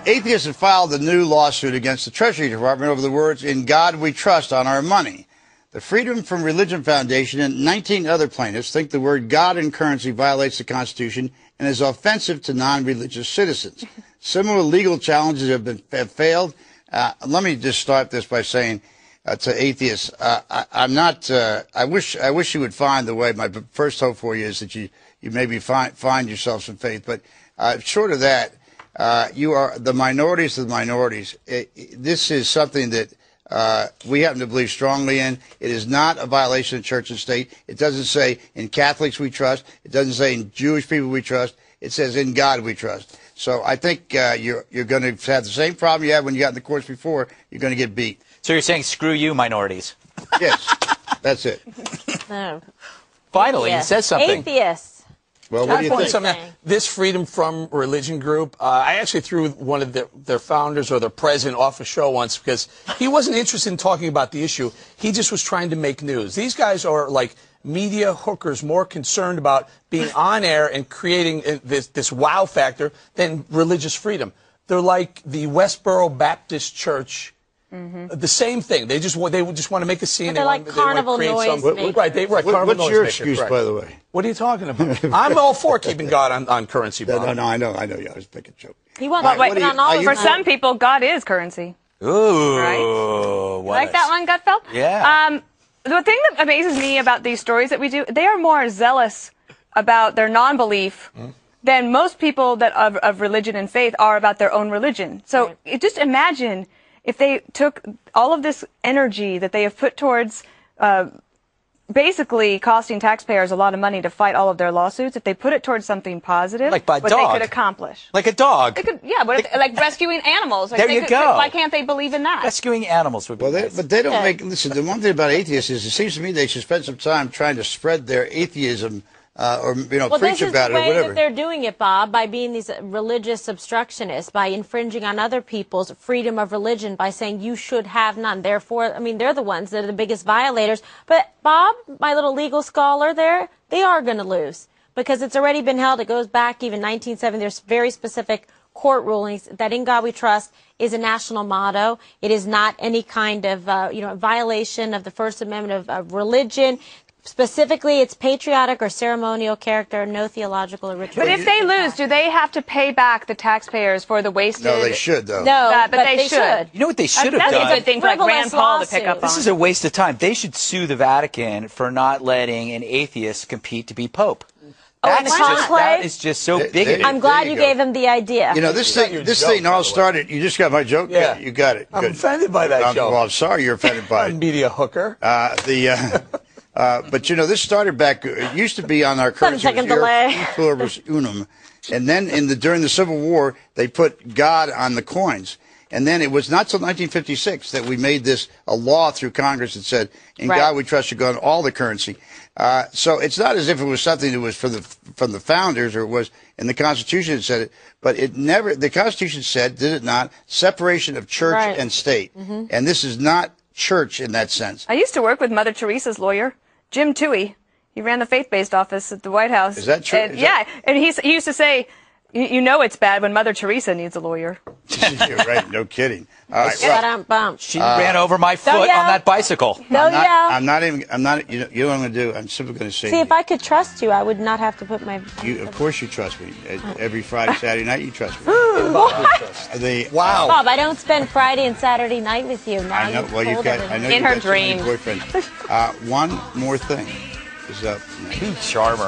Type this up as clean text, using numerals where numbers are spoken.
Atheists have filed a new lawsuit against the Treasury Department over the words, "In God We Trust" on our money. The Freedom from Religion Foundation and 19 other plaintiffs think the word God in currency violates the Constitution and is offensive to non-religious citizens. Similar legal challenges have failed. Let me just start this by saying to atheists, I wish you would find the way. My first hope for you is that you maybe find yourself some faith. But short of that, you are the minorities of the minorities. This is something that we happen to believe strongly in. It is not a violation of church and state. It doesn't say in Catholics we trust. It doesn't say in Jewish people we trust. It says in God we trust. So I think you're going to have the same problem you had when you got in the courts before. You're going to get beat. So you're saying screw you, minorities? Yes, that's it. No. Finally, he says something. Atheists. Well, what do you think? This Freedom from Religion group, I actually threw one of their founders or their president off a show once because he wasn't interested in talking about the issue. He just was trying to make news. These guys are like media hookers, more concerned about being on air and creating this wow factor than religious freedom. They're like the Westboro Baptist Church. The same thing. They just want to make a scene. They're like carnival noise makers. What's your excuse, by the way? What are you talking about? I'm all for keeping God on currency, Bob. No, I know. Yeah, I was making a joke. He wants for some people, God is currency. Ooh, right? You like that one, Gutfeld? Yeah. The thing that amazes me about these stories that we do, they are more zealous about their non-belief than most people that of religion and faith are about their own religion. So just imagine if they took all of this energy that they have put towards basically costing taxpayers a lot of money to fight all of their lawsuits, if they put it towards something positive, like by what dog. they could accomplish. Like a dog. They could, yeah, but like rescuing animals. Like there you go. Why can't they believe in that? Rescuing animals would be nice. But they don't make, listen, the one thing about atheists is it seems to me they should spend some time trying to spread their atheism or preach about it or whatever. This is the way that they're doing it, Bob, by being these religious obstructionists, by infringing on other people's freedom of religion, by saying you should have none. Therefore, I mean, they're the ones that are the biggest violators. But Bob, my little legal scholar there, they are going to lose because it's already been held. It goes back even 1970. There's very specific court rulings that "In God We Trust" is a national motto. It is not any kind of violation of the First Amendment of religion. Specifically, it's patriotic or ceremonial character, no theological or ritual. But if they lose, do they have to pay back the taxpayers for the wasted? No, they should, though. No, but they should. You know what they should have done? done? That's a good thing for like Rand Paul to pick up on. This is a waste of time. They should sue the Vatican for not letting an atheist compete to be Pope. That is just so bigoted. I'm glad you gave him the idea. You know, this thing all started. You just got my joke? Yeah. You got it. I'm offended by that joke. Well, I'm sorry you're offended by it. Media hooker. But, this started back, it used to be on our currency. Pluribus unum. And then during the Civil War, they put God on the coins. And then it was not until 1956 that we made this a law through Congress that said, "In God We Trust" should go on all the currency. So it's not as if it was something that was from the founders or it was in the Constitution that said it, but the Constitution said, did it not, separation of church and state. And this is not church in that sense. I used to work with Mother Teresa's lawyer, Jim Toohey. He ran the faith-based office at the White House. Is that true? And he used to say, you know it's bad when Mother Teresa needs a lawyer. You're right, no kidding. All right, she ran over my foot on that bicycle. I'm not, you know what I'm going to do? I'm simply going to say. See, if I could trust you, I would not have to put my. Of course you trust me. Every Friday, Saturday night, you trust me. Wow. Bob, I don't spend Friday and Saturday night with you. Now I know. Well, you got. I know in her dreams. Boyfriend. One more thing is up. You charmer.